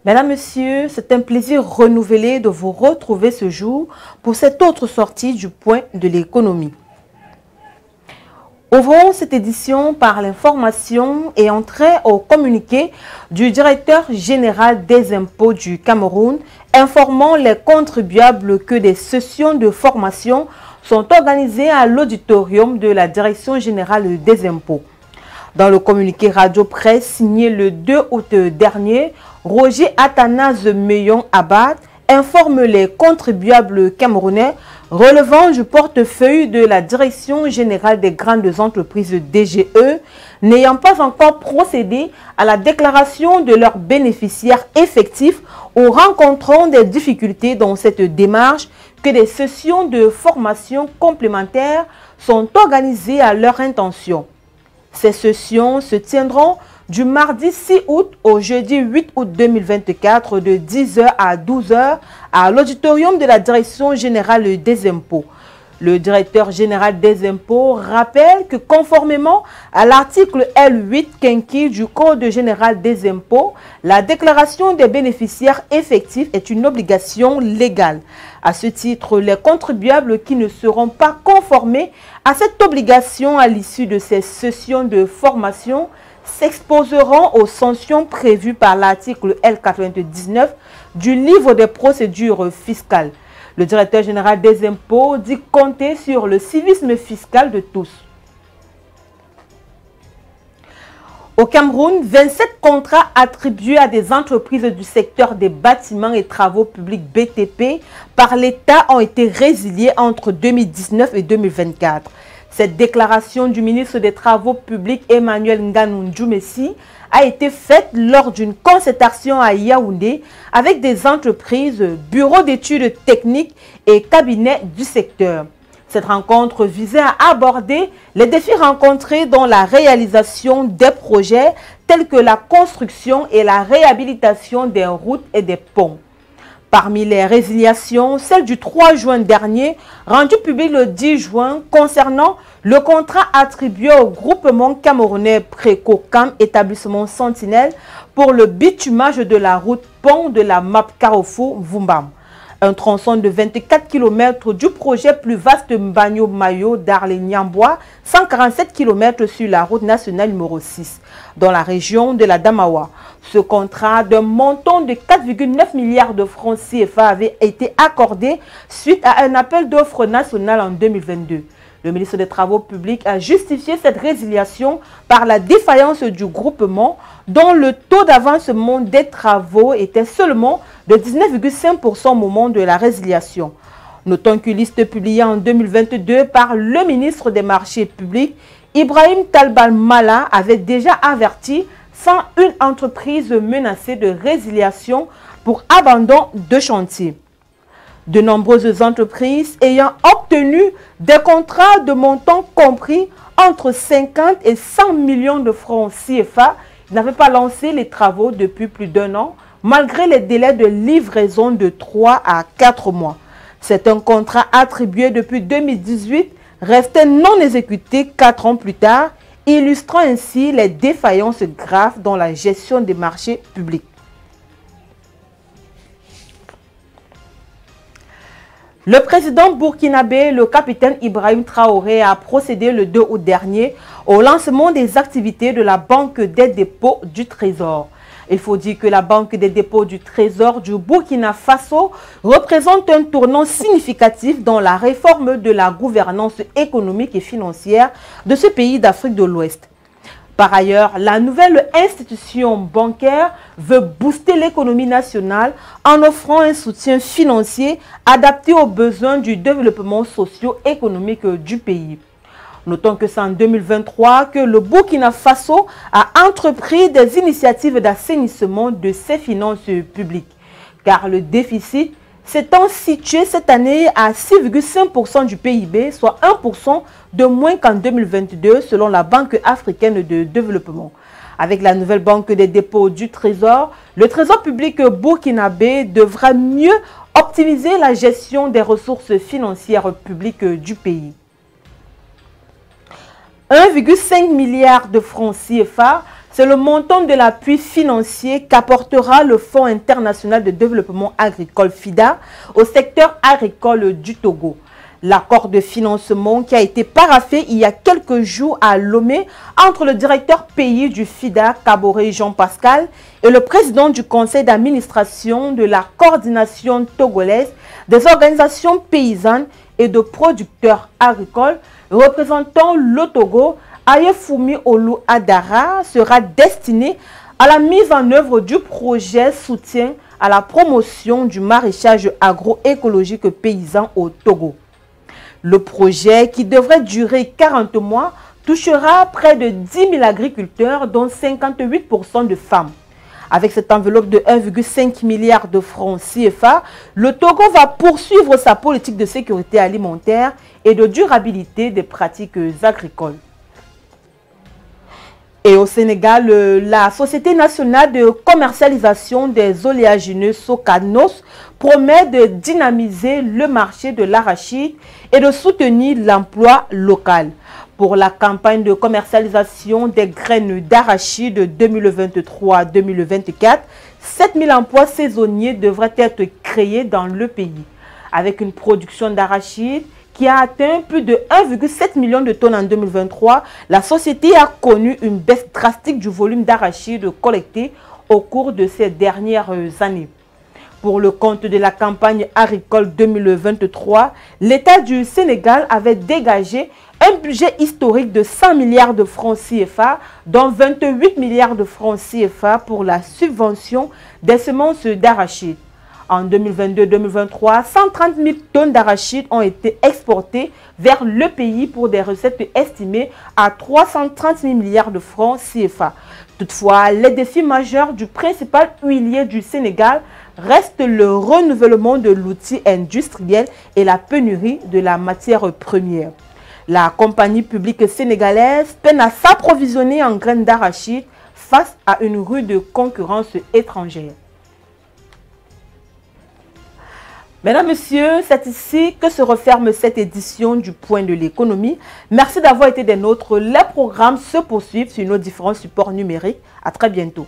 Mesdames, Messieurs, c'est un plaisir renouvelé de vous retrouver ce jour pour cette autre sortie du point de l'économie. Ouvrons cette édition par l'information et trait au communiqué du directeur général des impôts du Cameroun informant les contribuables que des sessions de formation sont organisées à l'auditorium de la Direction générale des impôts. Dans le communiqué radio-presse signé le 2 août dernier, Roger Athanase Meyon Abad informe les contribuables camerounais relevant du portefeuille de la Direction générale des grandes entreprises DGE n'ayant pas encore procédé à la déclaration de leurs bénéficiaires effectifs ou rencontrant des difficultés dans cette démarche que des sessions de formation complémentaires sont organisées à leur intention. Ces sessions se tiendront du mardi 6 août au jeudi 8 août 2024 de 10h à 12h à l'auditorium de la Direction générale des impôts. Le directeur général des impôts rappelle que conformément à l'article L8 quinqui du Code général des impôts, la déclaration des bénéficiaires effectifs est une obligation légale. À ce titre, les contribuables qui ne seront pas conformés à cette obligation à l'issue de ces sessions de formation s'exposeront aux sanctions prévues par l'article L99 du livre des procédures fiscales. Le directeur général des impôts dit compter sur le civisme fiscal de tous. Au Cameroun, 27 contrats attribués à des entreprises du secteur des bâtiments et travaux publics BTP par l'État ont été résiliés entre 2019 et 2024. Cette déclaration du ministre des Travaux publics Emmanuel Nganou Djoumessi a été faite lors d'une concertation à Yaoundé avec des entreprises, bureaux d'études techniques et cabinets du secteur. Cette rencontre visait à aborder les défis rencontrés dans la réalisation des projets tels que la construction et la réhabilitation des routes et des ponts. Parmi les résiliations, celle du 3 juin dernier, rendue publique le 10 juin, concernant le contrat attribué au groupement camerounais Préco-Cam établissement Sentinelle pour le bitumage de la route pont de la MAP Carrefour-Vumbam. Un tronçon de 24 km du projet plus vaste Mbagno-Mayo d'Arles-Niambois, 147 km sur la route nationale numéro 6, dans la région de la Damawa. Ce contrat d'un montant de 4,9 milliards de francs CFA avait été accordé suite à un appel d'offres national en 2022. Le ministre des Travaux publics a justifié cette résiliation par la défaillance du groupement dont le taux d'avancement des travaux était seulement de 19,5% au moment de la résiliation. Notons qu'une liste publiée en 2022 par le ministre des Marchés publics, Ibrahim Talbal Mala, avait déjà averti 101 entreprises menacées de résiliation pour abandon de chantier. De nombreuses entreprises ayant obtenu des contrats de montant compris entre 50 et 100 millions de francs CFA n'avaient pas lancé les travaux depuis plus d'un an, malgré les délais de livraison de 3 à 4 mois. C'est un contrat attribué depuis 2018, resté non exécuté 4 ans plus tard, illustrant ainsi les défaillances graves dans la gestion des marchés publics. Le président burkinabé, le capitaine Ibrahim Traoré, a procédé le 2 août dernier au lancement des activités de la Banque des dépôts du Trésor. Il faut dire que la Banque des dépôts du Trésor du Burkina Faso représente un tournant significatif dans la réforme de la gouvernance économique et financière de ce pays d'Afrique de l'Ouest. Par ailleurs, la nouvelle institution bancaire veut booster l'économie nationale en offrant un soutien financier adapté aux besoins du développement socio-économique du pays. Notons que c'est en 2023 que le Burkina Faso a entrepris des initiatives d'assainissement de ses finances publiques, car le déficit s'étant situé cette année à 6,5% du PIB, soit 1% de moins qu'en 2022 selon la Banque africaine de développement. Avec la nouvelle Banque des dépôts du Trésor, le Trésor public burkinabé devra mieux optimiser la gestion des ressources financières publiques du pays. 1,5 milliard de francs CFA C'est le montant de l'appui financier qu'apportera le Fonds international de développement agricole FIDA au secteur agricole du Togo. L'accord de financement qui a été paraphé il y a quelques jours à Lomé entre le directeur pays du FIDA, Kaboré Jean-Pascal, et le président du conseil d'administration de la coordination togolaise des organisations paysannes et de producteurs agricoles représentant le Togo, Ayefumi Olu Adara, sera destiné à la mise en œuvre du projet soutien à la promotion du maraîchage agroécologique paysan au Togo. Le projet, qui devrait durer 40 mois, touchera près de 10 000 agriculteurs, dont 58% de femmes. Avec cette enveloppe de 1,5 milliard de francs CFA, le Togo va poursuivre sa politique de sécurité alimentaire et de durabilité des pratiques agricoles. Et au Sénégal, la Société nationale de commercialisation des oléagineux Socanos promet de dynamiser le marché de l'arachide et de soutenir l'emploi local. Pour la campagne de commercialisation des graines d'arachide 2023-2024, 7 000 emplois saisonniers devraient être créés dans le pays. Avec une production d'arachide qui a atteint plus de 1,7 million de tonnes en 2023, la société a connu une baisse drastique du volume d'arachide collecté au cours de ces dernières années. Pour le compte de la campagne agricole 2023, l'État du Sénégal avait dégagé un budget historique de 100 milliards de francs CFA, dont 28 milliards de francs CFA pour la subvention des semences d'arachide. En 2022-2023, 130 000 tonnes d'arachide ont été exportées vers le pays pour des recettes estimées à 330 000 milliards de francs CFA. Toutefois, les défis majeurs du principal huilier du Sénégal restent le renouvellement de l'outil industriel et la pénurie de la matière première. La compagnie publique sénégalaise peine à s'approvisionner en graines d'arachide face à une rude concurrence étrangère. Mesdames, Messieurs, c'est ici que se referme cette édition du Point de l'économie. Merci d'avoir été des nôtres. Les programmes se poursuivent sur nos différents supports numériques. À très bientôt.